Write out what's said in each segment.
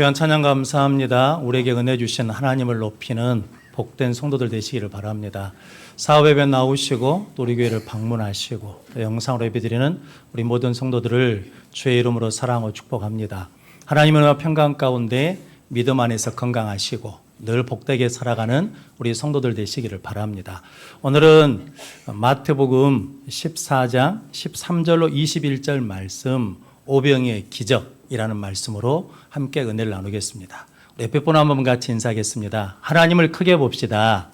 귀한 찬양 감사합니다. 우리에게 은혜 주신 하나님을 높이는 복된 성도들 되시기를 바랍니다. 사업예배 나오시고 또 우리 교회를 방문하시고 또 영상으로 예배드리는 우리 모든 성도들을 주의 이름으로 사랑하고 축복합니다. 하나님의 은혜와 평강 가운데 믿음 안에서 건강하시고 늘 복되게 살아가는 우리 성도들 되시기를 바랍니다. 오늘은 마태복음 14장 13절로 21절 말씀 오병이의 기적이라는 말씀으로 함께 은혜를 나누겠습니다. 우리 옆에 분 한번 같이 인사하겠습니다. 하나님을 크게 봅시다.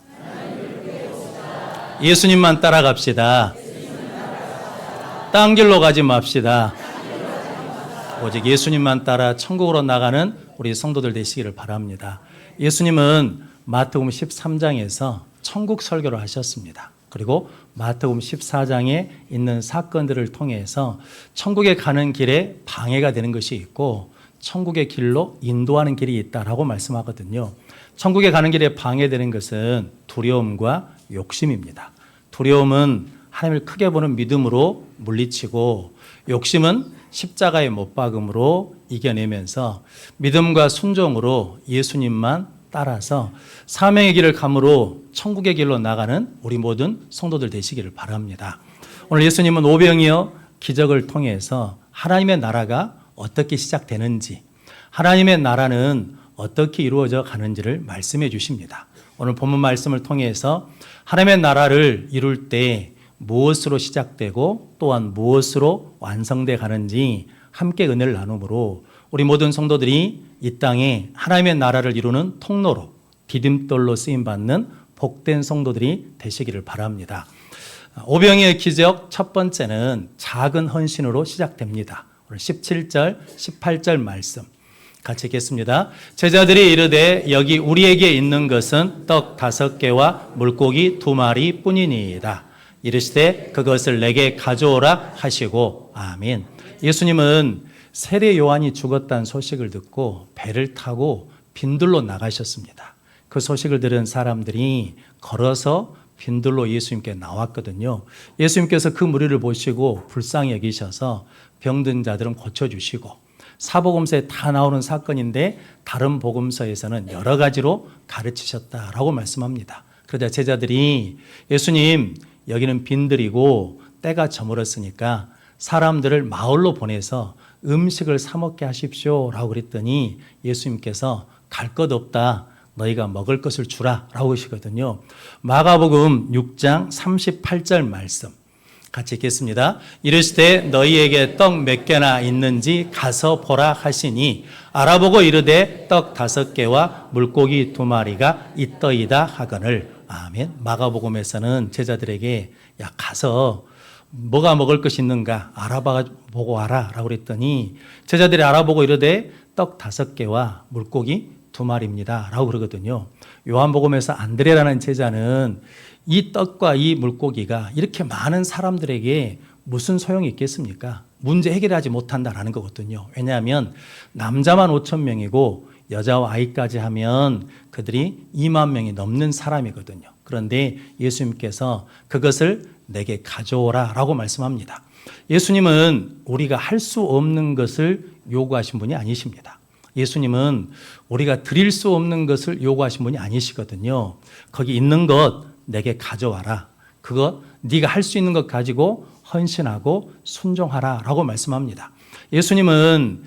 예수님만 따라갑시다. 딴 길로 가지 맙시다. 오직 예수님만 따라 천국으로 나가는 우리 성도들 되시기를 바랍니다. 예수님은 마태복음 13장에서 천국 설교를 하셨습니다. 그리고 마태복음 14장에 있는 사건들을 통해서 천국에 가는 길에 방해가 되는 것이 있고 천국의 길로 인도하는 길이 있다라고 말씀하거든요. 천국에 가는 길에 방해되는 것은 두려움과 욕심입니다. 두려움은 하나님을 크게 보는 믿음으로 물리치고 욕심은 십자가의 못 박음으로 이겨내면서 믿음과 순종으로 예수님만 따라서 사명의 길을 감으로 천국의 길로 나가는 우리 모든 성도들 되시기를 바랍니다. 오늘 예수님은 오병이어 기적을 통해서 하나님의 나라가 어떻게 시작되는지, 하나님의 나라는 어떻게 이루어져 가는지를 말씀해 주십니다. 오늘 본문 말씀을 통해서 하나님의 나라를 이룰 때 무엇으로 시작되고 또한 무엇으로 완성돼 가는지 함께 은혜를 나누므로 우리 모든 성도들이 이 땅에 하나님의 나라를 이루는 통로로 디딤돌로 쓰임받는 복된 성도들이 되시기를 바랍니다. 오병이의 기적 첫 번째는 작은 헌신으로 시작됩니다. 오늘 17절, 18절 말씀 같이 읽겠습니다. 제자들이 이르되 여기 우리에게 있는 것은 떡 5개와 물고기 2마리 뿐이니이다. 이르시되 그것을 내게 가져오라 하시고 아멘. 예수님은 세례 요한이 죽었다는 소식을 듣고 배를 타고 빈들로 나가셨습니다. 그 소식을 들은 사람들이 걸어서 빈들로 예수님께 나왔거든요. 예수님께서 그 무리를 보시고 불쌍히 여기셔서 병든 자들은 고쳐주시고 사복음서에 다 나오는 사건인데 다른 복음서에서는 여러 가지로 가르치셨다라고 말씀합니다. 그러자 제자들이 예수님 여기는 빈들이고 때가 저물었으니까 사람들을 마을로 보내서 음식을 사 먹게 하십시오 라고 그랬더니 예수님께서 갈 것 없다. 너희가 먹을 것을 주라 라고 하시거든요. 마가복음 6장 38절 말씀 같이 읽겠습니다. 이르시되 너희에게 떡 몇 개나 있는지 가서 보라 하시니 알아보고 이르되 떡 5개와 물고기 2마리가 있더이다 하거늘 아멘. 마가복음에서는 제자들에게 야 가서 뭐가 먹을 것이 있는가 알아보고 와라 라고 그랬더니 제자들이 알아보고 이르되 떡 5개와 물고기 2마리입니다 라고 그러거든요. 요한복음에서 안드레라는 제자는 이 떡과 이 물고기가 이렇게 많은 사람들에게 무슨 소용이 있겠습니까? 문제 해결하지 못한다라는 거거든요. 왜냐하면 남자만 5,000명이고 여자와 아이까지 하면 그들이 2만 명이 넘는 사람이거든요. 그런데 예수님께서 그것을 내게 가져오라 라고 말씀합니다. 예수님은 우리가 할 수 없는 것을 요구하신 분이 아니십니다. 예수님은 우리가 드릴 수 없는 것을 요구하신 분이 아니시거든요. 거기 있는 것 내게 가져와라. 그거 네가 할 수 있는 것 가지고 헌신하고 순종하라 라고 말씀합니다. 예수님은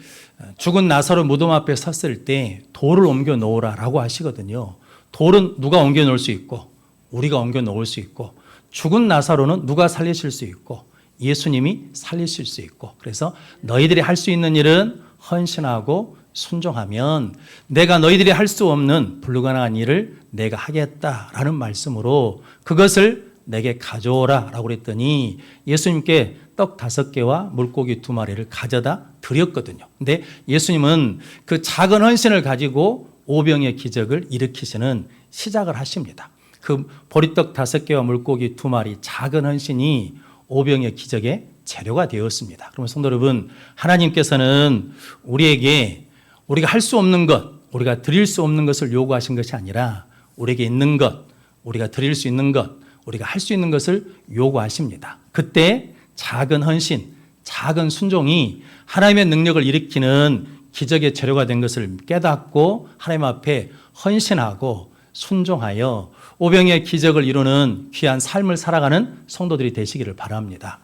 죽은 나사로 무덤 앞에 섰을 때 돌을 옮겨 놓으라 라고 하시거든요. 돌은 누가 옮겨 놓을 수 있고 우리가 옮겨 놓을 수 있고 죽은 나사로는 누가 살리실 수 있고 예수님이 살리실 수 있고 그래서 너희들이 할 수 있는 일은 헌신하고 순종하면 내가 너희들이 할 수 없는 불가능한 일을 내가 하겠다라는 말씀으로 그것을 내게 가져오라 라고 그랬더니 예수님께 떡 5개와 물고기 2마리를 가져다 드렸거든요. 근데 예수님은 그 작은 헌신을 가지고 오병이의 기적을 일으키시는 시작을 하십니다. 그 보리떡 5개와 물고기 2마리 작은 헌신이 오병이의 기적의 재료가 되었습니다. 그러면 성도 여러분, 하나님께서는 우리에게 우리가 할 수 없는 것, 우리가 드릴 수 없는 것을 요구하신 것이 아니라 우리에게 있는 것, 우리가 드릴 수 있는 것, 우리가 할 수 있는 것을 요구하십니다. 그때 작은 헌신, 작은 순종이 하나님의 능력을 일으키는 기적의 재료가 된 것을 깨닫고 하나님 앞에 헌신하고 순종하여 오병의 기적을 이루는 귀한 삶을 살아가는 성도들이 되시기를 바랍니다.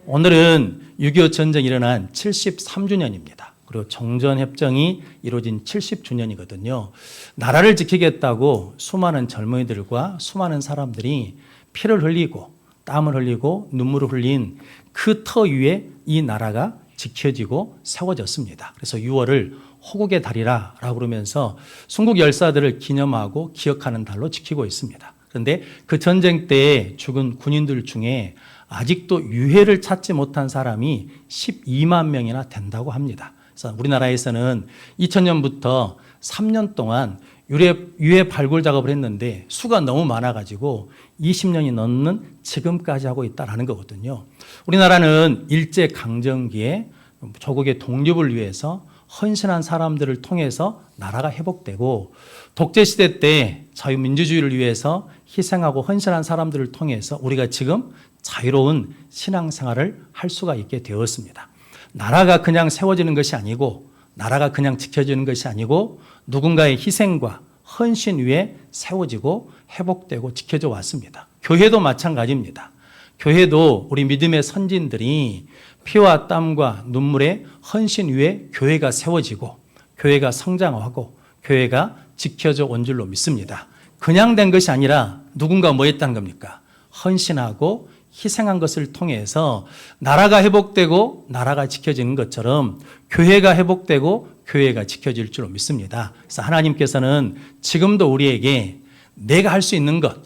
오늘은 6.25 전쟁이 일어난 73주년입니다. 그리고 정전협정이 이루어진 70주년이거든요. 나라를 지키겠다고 수많은 젊은이들과 수많은 사람들이 피를 흘리고 땀을 흘리고 눈물을 흘린 그 터 위에 이 나라가 지켜지고 세워졌습니다. 그래서 6월을 호국의 달이라 라고 그러면서 순국 열사들을 기념하고 기억하는 달로 지키고 있습니다. 그런데 그 전쟁 때에 죽은 군인들 중에 아직도 유해를 찾지 못한 사람이 12만 명이나 된다고 합니다. 그래서 우리나라에서는 2000년부터 3년 동안 유해 발굴 작업을 했는데 수가 너무 많아가지고 20년이 넘는 지금까지 하고 있다는 거거든요. 우리나라는 일제강점기에 조국의 독립을 위해서 헌신한 사람들을 통해서 나라가 회복되고 독재시대 때 자유민주주의를 위해서 희생하고 헌신한 사람들을 통해서 우리가 지금 자유로운 신앙생활을 할 수가 있게 되었습니다. 나라가 그냥 세워지는 것이 아니고 나라가 그냥 지켜지는 것이 아니고 누군가의 희생과 헌신 위에 세워지고 회복되고 지켜져 왔습니다. 교회도 마찬가지입니다. 교회도 우리 믿음의 선진들이 피와 땀과 눈물의 헌신 위에 교회가 세워지고 교회가 성장하고 교회가 지켜져 온 줄로 믿습니다. 그냥 된 것이 아니라 누군가 뭐 했다는 겁니까? 헌신하고 희생한 것을 통해서 나라가 회복되고 나라가 지켜지는 것처럼 교회가 회복되고 교회가 지켜질 줄로 믿습니다. 그래서 하나님께서는 지금도 우리에게 내가 할 수 있는 것,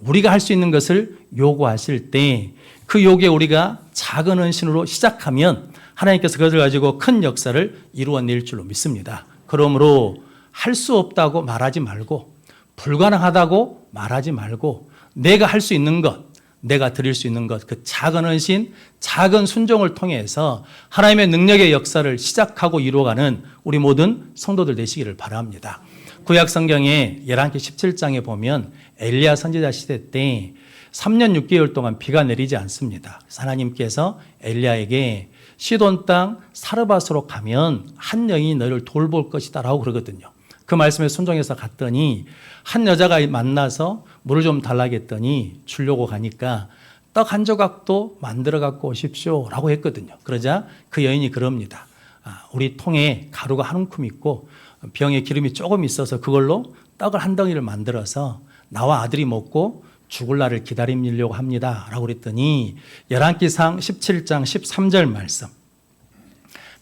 우리가 할 수 있는 것을 요구하실 때 그 요구에 우리가 작은 헌신으로 시작하면 하나님께서 그것을 가지고 큰 역사를 이루어낼 줄로 믿습니다. 그러므로 할 수 없다고 말하지 말고 불가능하다고 말하지 말고 내가 할 수 있는 것, 내가 드릴 수 있는 것, 그 작은 헌신, 작은 순종을 통해서 하나님의 능력의 역사를 시작하고 이루어가는 우리 모든 성도들 되시기를 바랍니다. 구약 성경의 열왕기 17장에 보면 엘리야 선지자 시대 때 3년 6개월 동안 비가 내리지 않습니다. 하나님께서 엘리야에게 시돈 땅 사르밧으로 가면 한 여인이 너를 돌볼 것이다 라고 그러거든요. 그 말씀에 순종해서 갔더니 한 여자가 만나서 물을 좀 달라고 했더니 주려고 가니까 떡 한 조각도 만들어 갖고 오십시오 라고 했거든요. 그러자 그 여인이 그럽니다. 우리 통에 가루가 한 움큼 있고 병에 기름이 조금 있어서 그걸로 떡을 한 덩이를 만들어서 나와 아들이 먹고 죽을 날을 기다리려고 합니다 라고 그랬더니 열왕기상 17장 13절 말씀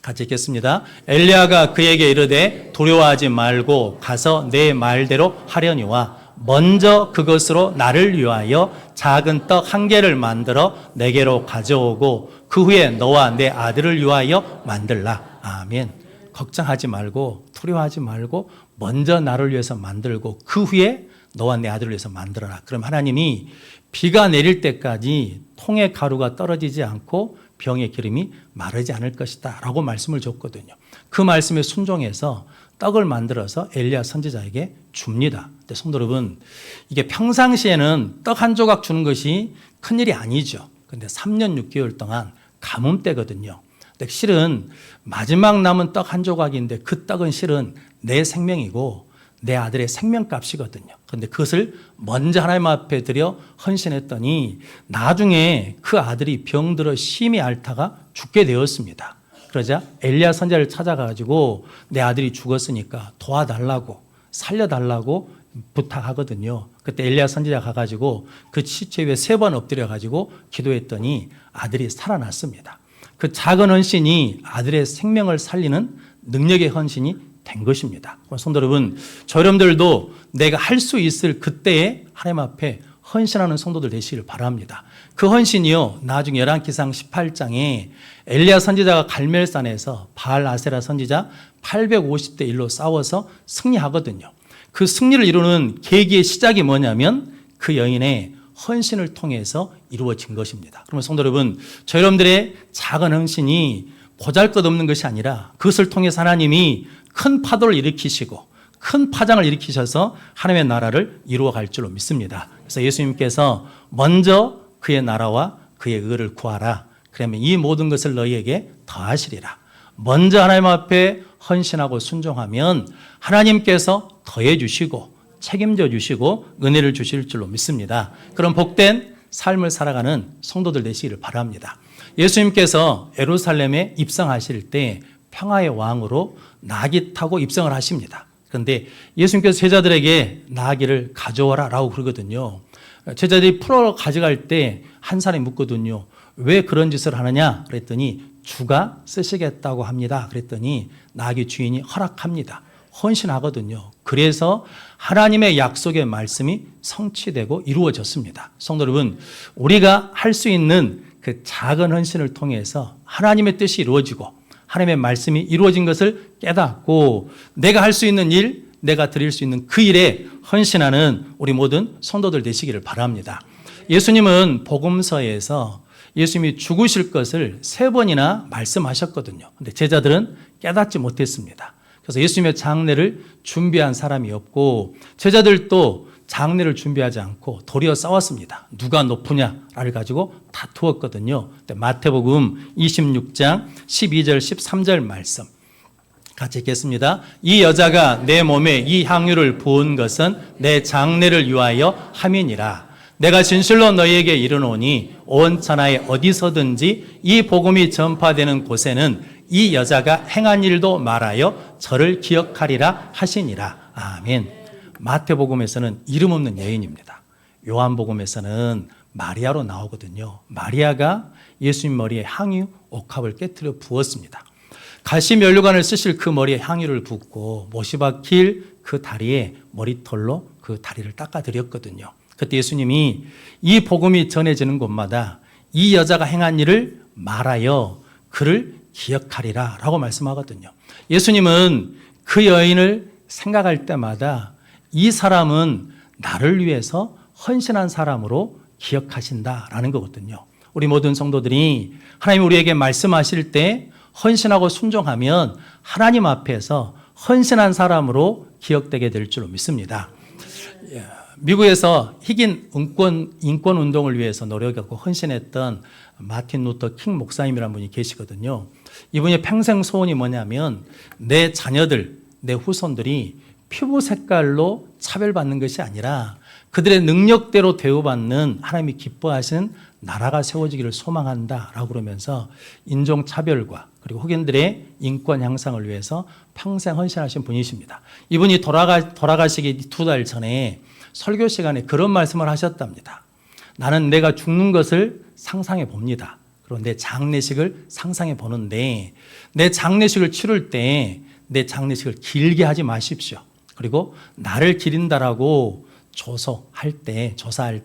같이 읽겠습니다. 엘리야가 그에게 이르되 두려워하지 말고 가서 내 말대로 하려니와 먼저 그것으로 나를 위하여 작은 떡 한 개를 만들어 내게로 가져오고 그 후에 너와 내 아들을 위하여 만들라. 아멘. 걱정하지 말고 두려워하지 말고 먼저 나를 위해서 만들고 그 후에 너와 내 아들을 위해서 만들어라. 그럼 하나님이 비가 내릴 때까지 통에 가루가 떨어지지 않고 병의 기름이 마르지 않을 것이다 라고 말씀을 줬거든요. 그 말씀에 순종해서 떡을 만들어서 엘리야 선지자에게 줍니다. 근데 성도 여러분, 이게 평상시에는 떡 한 조각 주는 것이 큰일이 아니죠. 근데 3년 6개월 동안 가뭄 때거든요. 근데 실은 마지막 남은 떡 한 조각인데 그 떡은 실은 내 생명이고 내 아들의 생명값이거든요. 그런데 그것을 먼저 하나님 앞에 드려 헌신했더니 나중에 그 아들이 병들어 심히 앓다가 죽게 되었습니다. 그러자 엘리야 선지자를 찾아가지고 내 아들이 죽었으니까 도와달라고 살려달라고 부탁하거든요. 그때 엘리야 선지자 가가지고 그 시체 위에 3번 엎드려가지고 기도했더니 아들이 살아났습니다. 그 작은 헌신이 아들의 생명을 살리는 능력의 헌신이 된 것입니다. 성도 여러분, 저 여러분들도 내가 할 수 있을 그때에 하나님 앞에 헌신하는 성도들 되시길 바랍니다. 그 헌신이요, 나중에 열왕기상 18장에 엘리야 선지자가 갈멜산에서 바알 아세라 선지자 850대 1로 싸워서 승리하거든요. 그 승리를 이루는 계기의 시작이 뭐냐면 그 여인의 헌신을 통해서 이루어진 것입니다. 그러면 성도 여러분, 저 여러분들의 작은 헌신이 보잘것없는 것이 아니라 그것을 통해서 하나님이 큰 파도를 일으키시고 큰 파장을 일으키셔서 하나님의 나라를 이루어갈 줄로 믿습니다. 그래서 예수님께서 먼저 그의 나라와 그의 의를 구하라. 그러면 이 모든 것을 너희에게 더하시리라. 먼저 하나님 앞에 헌신하고 순종하면 하나님께서 더해 주시고 책임져 주시고 은혜를 주실 줄로 믿습니다. 그런 복된 삶을 살아가는 성도들 되시기를 바랍니다. 예수님께서 예루살렘에 입성하실 때 평화의 왕으로 나귀 타고 입성을 하십니다. 그런데 예수님께서 제자들에게 나귀를 가져와라 라고 그러거든요. 제자들이 풀어 가져갈 때 한 사람이 묻거든요. 왜 그런 짓을 하느냐 그랬더니 주가 쓰시겠다고 합니다. 그랬더니 나귀 주인이 허락합니다. 헌신하거든요. 그래서 하나님의 약속의 말씀이 성취되고 이루어졌습니다. 성도 여러분, 우리가 할 수 있는 그 작은 헌신을 통해서 하나님의 뜻이 이루어지고 하나님의 말씀이 이루어진 것을 깨닫고 내가 할 수 있는 일, 내가 드릴 수 있는 그 일에 헌신하는 우리 모든 성도들 되시기를 바랍니다. 예수님은 복음서에서 예수님이 죽으실 것을 3번이나 말씀하셨거든요. 그런데 제자들은 깨닫지 못했습니다. 그래서 예수님의 장례를 준비한 사람이 없고 제자들도 장례를 준비하지 않고 도리어 싸웠습니다. 누가 높으냐를 가지고 다투었거든요. 마태복음 26장 12절 13절 말씀 같이 읽겠습니다. 이 여자가 내 몸에 이 향유를 부은 것은 내 장례를 위하여 함이니라. 내가 진실로 너희에게 이르노니 온 천하에 어디서든지 이 복음이 전파되는 곳에는 이 여자가 행한 일도 말하여 저를 기억하리라 하시니라. 아멘. 마태복음에서는 이름 없는 여인입니다. 요한복음에서는 마리아로 나오거든요. 마리아가 예수님 머리에 향유 옥합을 깨뜨려 부었습니다. 가시면류관을 쓰실 그 머리에 향유를 붓고 못이 박힐 그 다리에 머리털로 그 다리를 닦아드렸거든요. 그때 예수님이 이 복음이 전해지는 곳마다 이 여자가 행한 일을 말하여 그를 기억하리라 라고 말씀하거든요. 예수님은 그 여인을 생각할 때마다 이 사람은 나를 위해서 헌신한 사람으로 기억하신다라는 거거든요. 우리 모든 성도들이 하나님 우리에게 말씀하실 때 헌신하고 순종하면 하나님 앞에서 헌신한 사람으로 기억되게 될 줄로 믿습니다. 미국에서 흑인 인권 운동을 위해서 노력하고 헌신했던 마틴 루터 킹 목사님이라는 분이 계시거든요. 이분의 평생 소원이 뭐냐면 내 자녀들, 내 후손들이 피부 색깔로 차별받는 것이 아니라 그들의 능력대로 대우받는 하나님이 기뻐하시는 나라가 세워지기를 소망한다라고 그러면서 인종차별과 그리고 흑인들의 인권 향상을 위해서 평생 헌신하신 분이십니다. 이분이 돌아가시기 2달 전에 설교 시간에 그런 말씀을 하셨답니다. 나는 내가 죽는 것을 상상해 봅니다. 그리고 내 장례식을 상상해 보는데 내 장례식을 치를 때 내 장례식을 길게 하지 마십시오. 그리고 나를 기린다라고 조사할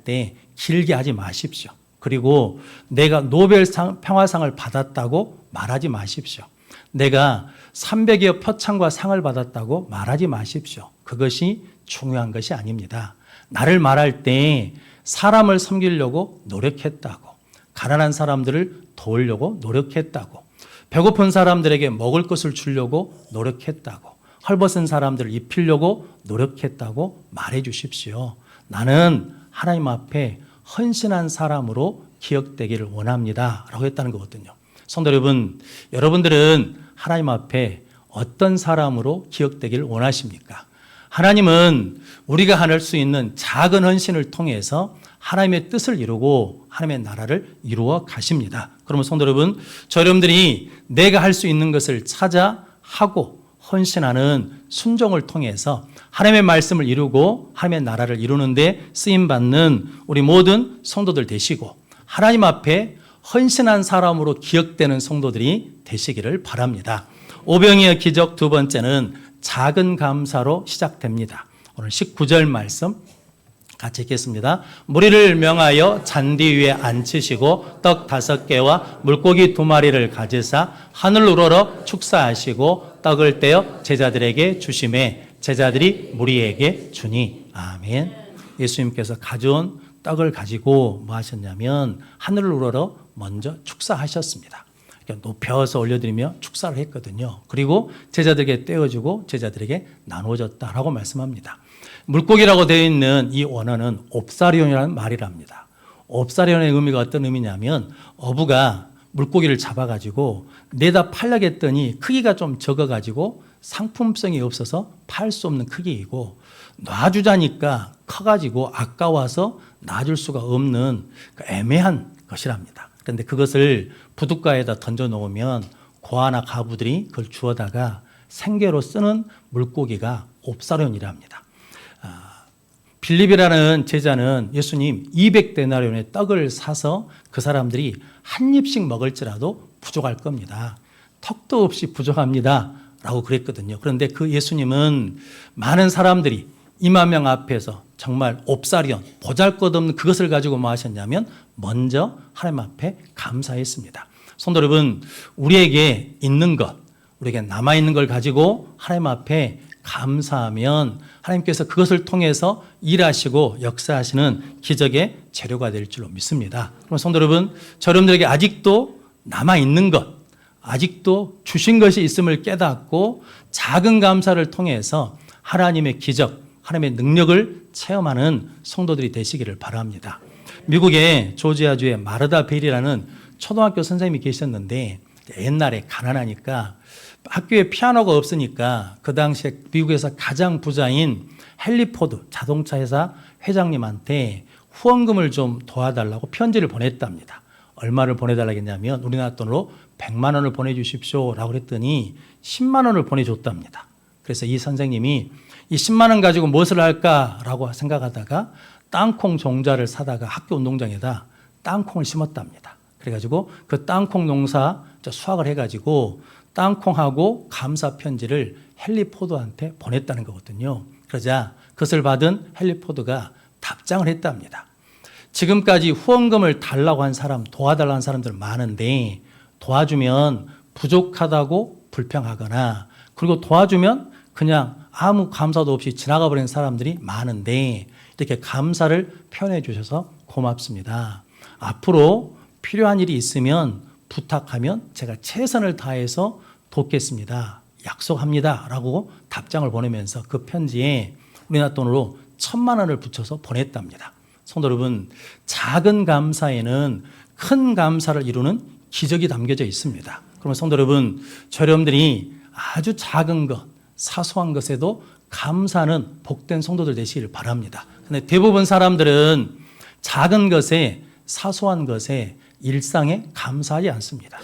때 길게 하지 마십시오. 그리고 내가 노벨 평화상을 받았다고 말하지 마십시오. 내가 300여 표창과 상을 받았다고 말하지 마십시오. 그것이 중요한 것이 아닙니다. 나를 말할 때 사람을 섬기려고 노력했다고, 가난한 사람들을 도우려고 노력했다고, 배고픈 사람들에게 먹을 것을 주려고 노력했다고, 헐벗은 사람들을 입히려고 노력했다고 말해 주십시오. 나는 하나님 앞에 헌신한 사람으로 기억되기를 원합니다 라고 했다는 거거든요. 성도 여러분, 여러분들은 하나님 앞에 어떤 사람으로 기억되기를 원하십니까? 하나님은 우리가 할 수 있는 작은 헌신을 통해서 하나님의 뜻을 이루고 하나님의 나라를 이루어 가십니다. 그러면 성도 여러분, 저 여러분들이 내가 할 수 있는 것을 찾아 하고 헌신하는 순종을 통해서 하나님의 말씀을 이루고 하나님의 나라를 이루는 데 쓰임받는 우리 모든 성도들 되시고 하나님 앞에 헌신한 사람으로 기억되는 성도들이 되시기를 바랍니다. 오병이어 기적 2번째는 작은 감사로 시작됩니다. 오늘 19절 말씀 같이 읽겠습니다. 무리를 명하여 잔디 위에 앉히시고 떡 5개와 물고기 2마리를 가지사 하늘 우러러 축사하시고 떡을 떼어 제자들에게 주시매 제자들이 무리에게 주니. 아멘. 예수님께서 가져온 떡을 가지고 뭐 하셨냐면 하늘을 우러러 먼저 축사하셨습니다. 높여서 올려드리며 축사를 했거든요. 그리고 제자들에게 떼어주고 제자들에게 나누어졌다라고 말씀합니다. 물고기라고 되어 있는 이 원어는 옵사리온이라는 말이랍니다. 옵사리온의 의미가 어떤 의미냐면 어부가 물고기를 잡아가지고 내다 팔려고 했더니 크기가 좀 적어가지고 상품성이 없어서 팔 수 없는 크기이고, 놔주자니까 커가지고 아까워서 놔줄 수가 없는 그 애매한 것이랍니다. 그런데 그것을 부둣가에다 던져놓으면 고아나 가부들이 그걸 주워다가 생계로 쓰는 물고기가 옵사론이랍니다. 빌립이라는 제자는 예수님 200데나리온의 떡을 사서 그 사람들이 한 입씩 먹을지라도 부족할 겁니다. 턱도 없이 부족합니다 라고 그랬거든요. 그런데 그 예수님은 많은 사람들이 2만 명 앞에서 정말 옵사리온, 보잘것없는 그것을 가지고 뭐 하셨냐면 먼저 하나님 앞에 감사했습니다. 성도 여러분, 우리에게 있는 것, 우리에게 남아있는 걸 가지고 하나님 앞에 감사하면 하나님께서 그것을 통해서 일하시고 역사하시는 기적의 재료가 될 줄로 믿습니다. 그럼 성도 여러분, 여러분들에게 아직도 남아있는 것, 아직도 주신 것이 있음을 깨닫고 작은 감사를 통해서 하나님의 기적, 하나님의 능력을 체험하는 성도들이 되시기를 바랍니다. 미국의 조지아주의 마르다 벨이라는 초등학교 선생님이 계셨는데, 옛날에 가난하니까 학교에 피아노가 없으니까 그 당시에 미국에서 가장 부자인 헨리 포드 자동차 회사 회장님한테 후원금을 좀 도와달라고 편지를 보냈답니다. 얼마를 보내달라고 했냐면 우리나라 돈으로 100만 원을 보내주십시오 라고 그랬더니 10만 원을 보내줬답니다. 그래서 이 선생님이 이 10만 원 가지고 무엇을 할까라고 생각하다가 땅콩 종자를 사다가 학교 운동장에다 땅콩을 심었답니다. 그래가지고 그 땅콩 농사 수확을 해가지고 땅콩하고 감사 편지를 헨리 포드한테 보냈다는 거거든요. 그러자 그것을 받은 헨리 포드가 답장을 했답니다. 지금까지 후원금을 달라고 한 사람, 도와달라는 사람들 많은데 도와주면 부족하다고 불평하거나, 그리고 도와주면 그냥 아무 감사도 없이 지나가 버리는 사람들이 많은데 이렇게 감사를 표현해 주셔서 고맙습니다. 앞으로 필요한 일이 있으면 부탁하면 제가 최선을 다해서 돕겠습니다. 약속합니다 라고 답장을 보내면서 그 편지에 우리나라 돈으로 1,000만 원을 붙여서 보냈답니다. 성도 여러분, 작은 감사에는 큰 감사를 이루는 기적이 담겨져 있습니다. 그러면 성도 여러분, 여러분들이 아주 작은 것, 사소한 것에도 감사하는 복된 성도들 되시기를 바랍니다. 그런데 대부분 사람들은 작은 것에, 사소한 것에, 일상에 감사하지 않습니다.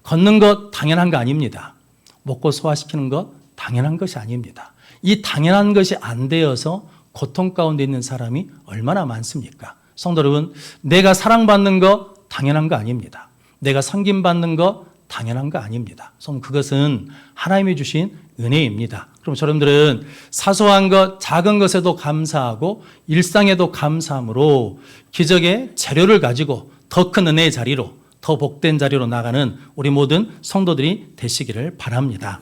걷는 것 당연한 거 아닙니다. 먹고 소화시키는 것 당연한 것이 아닙니다. 이 당연한 것이 안 되어서 고통 가운데 있는 사람이 얼마나 많습니까? 성도 여러분, 내가 사랑받는 거 당연한 거 아닙니다. 내가 섬김받는 거 당연한 거 아닙니다. 그것은 하나님이 주신 은혜입니다. 그럼 여러분들은 사소한 것, 작은 것에도 감사하고 일상에도 감사함으로 기적의 재료를 가지고 더 큰 은혜의 자리로, 더 복된 자리로 나가는 우리 모든 성도들이 되시기를 바랍니다.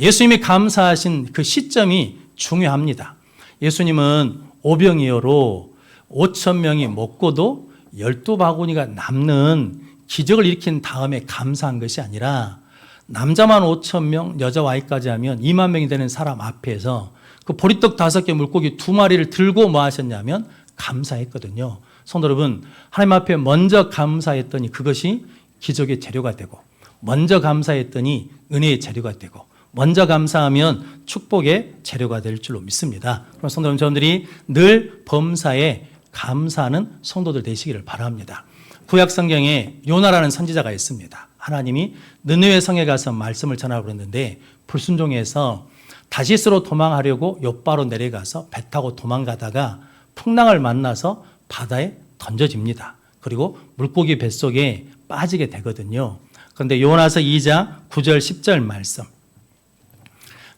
예수님이 감사하신 그 시점이 중요합니다. 예수님은 오병이어로 5천 명이 먹고도 12바구니가 남는 기적을 일으킨 다음에 감사한 것이 아니라 남자만 5천 명, 여자 Y까지 하면 2만 명이 되는 사람 앞에서 그 보리떡 5개, 물고기 2마리를 들고 뭐 하셨냐면 감사했거든요. 성도 여러분, 하나님 앞에 먼저 감사했더니 그것이 기적의 재료가 되고, 먼저 감사했더니 은혜의 재료가 되고, 먼저 감사하면 축복의 재료가 될 줄로 믿습니다. 그럼 성도 여러분, 저분들이 늘 범사에 감사하는 성도들 되시기를 바랍니다. 구약 성경에 요나라는 선지자가 있습니다. 하나님이 느느웨 성에 가서 말씀을 전하고 그랬는데 불순종해서 다시스로 도망하려고 욥바로 내려가서 배 타고 도망가다가 풍랑을 만나서 바다에 던져집니다. 그리고 물고기 뱃속에 빠지게 되거든요. 그런데 요나서 2장 9절 10절 말씀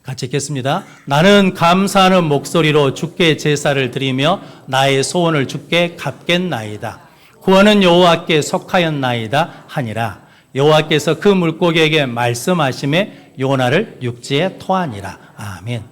같이 읽겠습니다. 나는 감사하는 목소리로 주께 제사를 드리며 나의 소원을 주께 갚겠나이다. 구원은 여호와께 속하였나이다 하니라. 여호와께서 그 물고기에게 말씀하심에 요나를 육지에 토하니라. 아멘.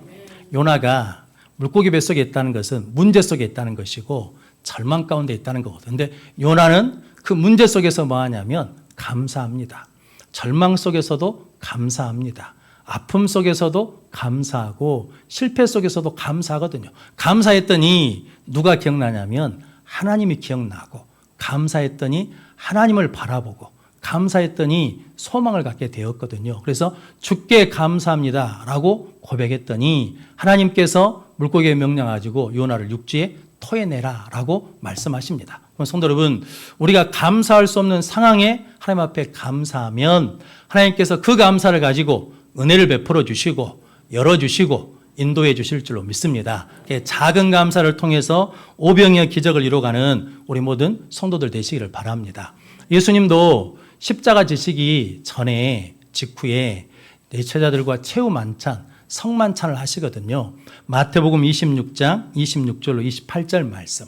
요나가 물고기 뱃속에 있다는 것은 문제 속에 있다는 것이고 절망 가운데 있다는 거거든요. 그런데 요나는 그 문제 속에서 뭐 하냐면 감사합니다. 절망 속에서도 감사합니다. 아픔 속에서도 감사하고 실패 속에서도 감사하거든요. 감사했더니 누가 기억나냐면 하나님이 기억나고, 감사했더니 하나님을 바라보고, 감사했더니 소망을 갖게 되었거든요. 그래서 주께 감사합니다 라고 고백했더니 하나님께서 물고기에 명령하시고 요나를 육지에 토해내라 라고 말씀하십니다. 그럼 성도 여러분, 우리가 감사할 수 없는 상황에 하나님 앞에 감사하면 하나님께서 그 감사를 가지고 은혜를 베풀어 주시고 열어주시고 인도해 주실 줄로 믿습니다. 작은 감사를 통해서 오병이어 기적을 이루어가는 우리 모든 성도들 되시기를 바랍니다. 예수님도 십자가 지시기 전에 직후에 내 제자들과 최후 만찬, 성만찬을 하시거든요. 마태복음 26장 26절로 28절 말씀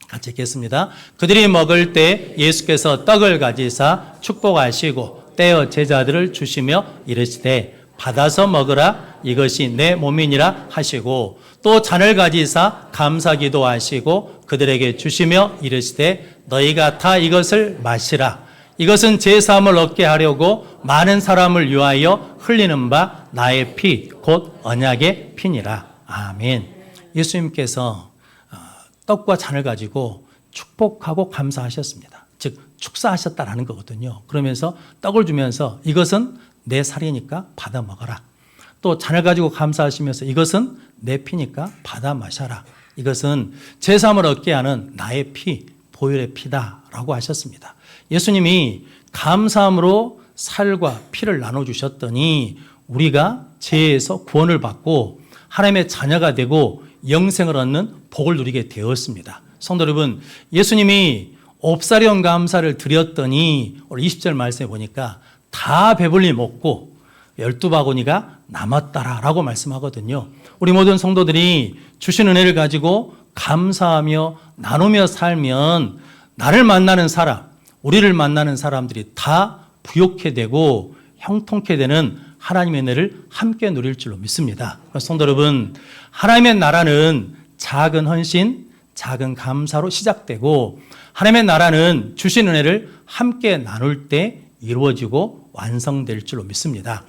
같이 읽겠습니다. 그들이 먹을 때 예수께서 떡을 가지사 축복하시고 떼어 제자들을 주시며 이르시되 받아서 먹으라 이것이 내 몸이니라 하시고 또 잔을 가지사 감사기도 하시고 그들에게 주시며 이르시되 너희가 다 이것을 마시라 이것은 제 사함을 얻게 하려고 많은 사람을 위하여 흘리는 바 나의 피 곧 언약의 피니라. 아멘. 예수님께서 떡과 잔을 가지고 축복하고 감사하셨습니다. 즉 축사하셨다라는 거거든요. 그러면서 떡을 주면서 이것은 내 살이니까 받아 먹어라. 또 잔을 가지고 감사하시면서 이것은 내 피니까 받아 마셔라. 이것은 제 삶을 얻게 하는 나의 피, 보혈의 피다라고 하셨습니다. 예수님이 감사함으로 살과 피를 나눠주셨더니 우리가 죄에서 구원을 받고 하나님의 자녀가 되고 영생을 얻는 복을 누리게 되었습니다. 성도 여러분, 예수님이 옵사리온 감사를 드렸더니 오늘 20절 말씀에 보니까 다 배불리 먹고 12바구니가 남았다라고 말씀하거든요. 우리 모든 성도들이 주신 은혜를 가지고 감사하며 나누며 살면 나를 만나는 사람, 우리를 만나는 사람들이 다 부욕해 되고 형통케 되는 하나님의 은혜를 함께 누릴 줄로 믿습니다. 성도 여러분, 하나님의 나라는 작은 헌신, 작은 감사로 시작되고 하나님의 나라는 주신 은혜를 함께 나눌 때 이루어지고 완성될 줄로 믿습니다.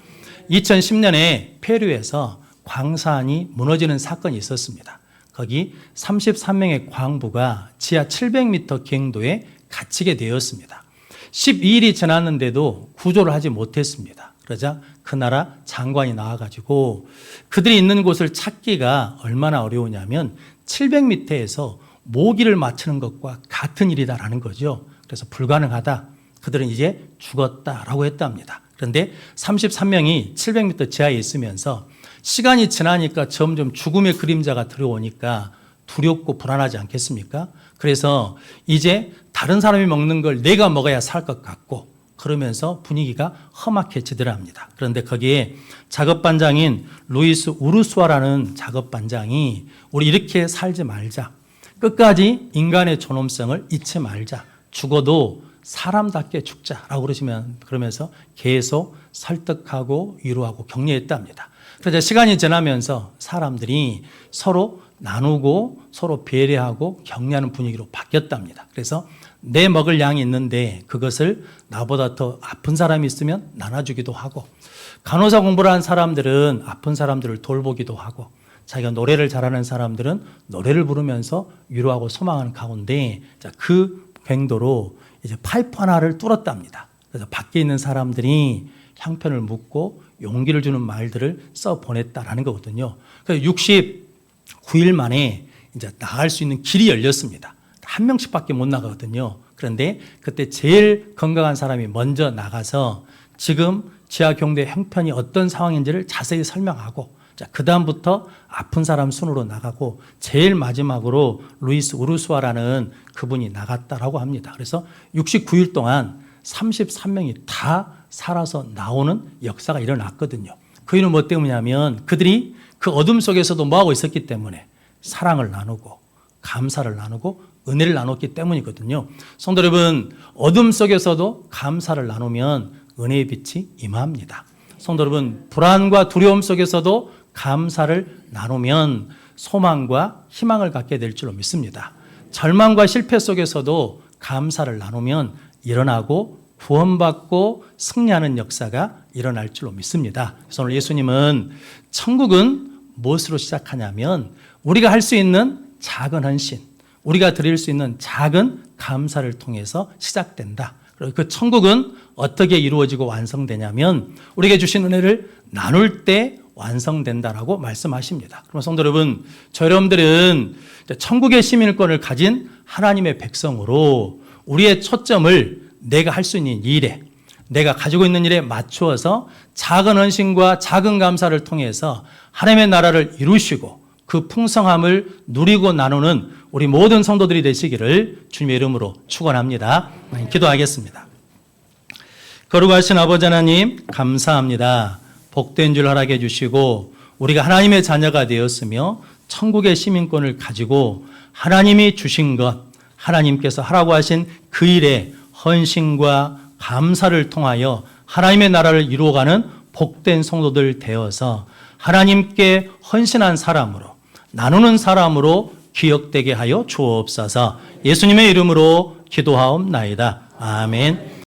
2010년에 페루에서 광산이 무너지는 사건이 있었습니다. 거기 33명의 광부가 지하 700m 갱도에 갇히게 되었습니다. 12일이 지났는데도 구조를 하지 못했습니다. 그러자 그 나라 장관이 나와가지고 그들이 있는 곳을 찾기가 얼마나 어려우냐면 700m에서 모기를 맞추는 것과 같은 일이다라는 거죠. 그래서 불가능하다. 그들은 이제 죽었다라고 했답니다. 그런데 33명이 700m 지하에 있으면서 시간이 지나니까 점점 죽음의 그림자가 들어오니까 두렵고 불안하지 않겠습니까? 그래서 이제 다른 사람이 먹는 걸 내가 먹어야 살 것 같고 그러면서 분위기가 험악해지더랍니다. 그런데 거기에 작업반장인 루이스 우르수아라는 작업반장이 우리 이렇게 살지 말자. 끝까지 인간의 존엄성을 잊지 말자. 죽어도 사람답게 죽자라고 그러면서 계속 설득하고 위로하고 격려했답니다. 그래서 시간이 지나면서 사람들이 서로 나누고 서로 배려하고 격려하는 분위기로 바뀌었답니다. 그래서 내 먹을 양이 있는데 그것을 나보다 더 아픈 사람이 있으면 나눠주기도 하고 간호사 공부를 한 사람들은 아픈 사람들을 돌보기도 하고 자기가 노래를 잘하는 사람들은 노래를 부르면서 위로하고 소망하는 가운데 그 갱도로 이제 파이프 하나를 뚫었답니다. 그래서 밖에 있는 사람들이 향편을 묻고 용기를 주는 말들을 써 보냈다라는 거거든요. 그래서 69일 만에 이제 나갈 수 있는 길이 열렸습니다. 한 명씩밖에 못 나가거든요. 그런데 그때 제일 건강한 사람이 먼저 나가서 지금 지하 경도의 형편이 어떤 상황인지를 자세히 설명하고 그 다음부터 아픈 사람 순으로 나가고 제일 마지막으로 루이스 우르수아라는 그분이 나갔다라고 합니다. 그래서 69일 동안 33명이 다 살아서 나오는 역사가 일어났거든요. 그 이유는 뭐 때문이냐면 그들이 그 어둠 속에서도 뭐하고 있었기 때문에 사랑을 나누고 감사를 나누고 은혜를 나눴기 때문이거든요. 성도 여러분, 어둠 속에서도 감사를 나누면 은혜의 빛이 임합니다. 성도 여러분, 불안과 두려움 속에서도 감사를 나누면 소망과 희망을 갖게 될 줄로 믿습니다. 절망과 실패 속에서도 감사를 나누면 일어나고 구원받고 승리하는 역사가 일어날 줄로 믿습니다. 그래서 오늘 예수님은 천국은 무엇으로 시작하냐면 우리가 할 수 있는 작은 헌신, 우리가 드릴 수 있는 작은 감사를 통해서 시작된다. 그리고 그 천국은 어떻게 이루어지고 완성되냐면 우리에게 주신 은혜를 나눌 때 완성된다라고 말씀하십니다. 그럼 성도 여러분, 여러분들은 천국의 시민권을 가진 하나님의 백성으로 우리의 초점을 내가 할 수 있는 일에, 내가 가지고 있는 일에 맞추어서 작은 헌신과 작은 감사를 통해서 하나님의 나라를 이루시고 그 풍성함을 누리고 나누는 우리 모든 성도들이 되시기를 주님의 이름으로 축원합니다. 기도하겠습니다. 거룩하신 아버지 하나님, 감사합니다. 복된 줄 허락해 주시고 우리가 하나님의 자녀가 되었으며 천국의 시민권을 가지고 하나님이 주신 것, 하나님께서 하라고 하신 그 일에 헌신과 감사를 통하여 하나님의 나라를 이루어가는 복된 성도들 되어서 하나님께 헌신한 사람으로, 나누는 사람으로 기억되게 하여 주옵소서. 예수님의 이름으로 기도하옵나이다. 아멘.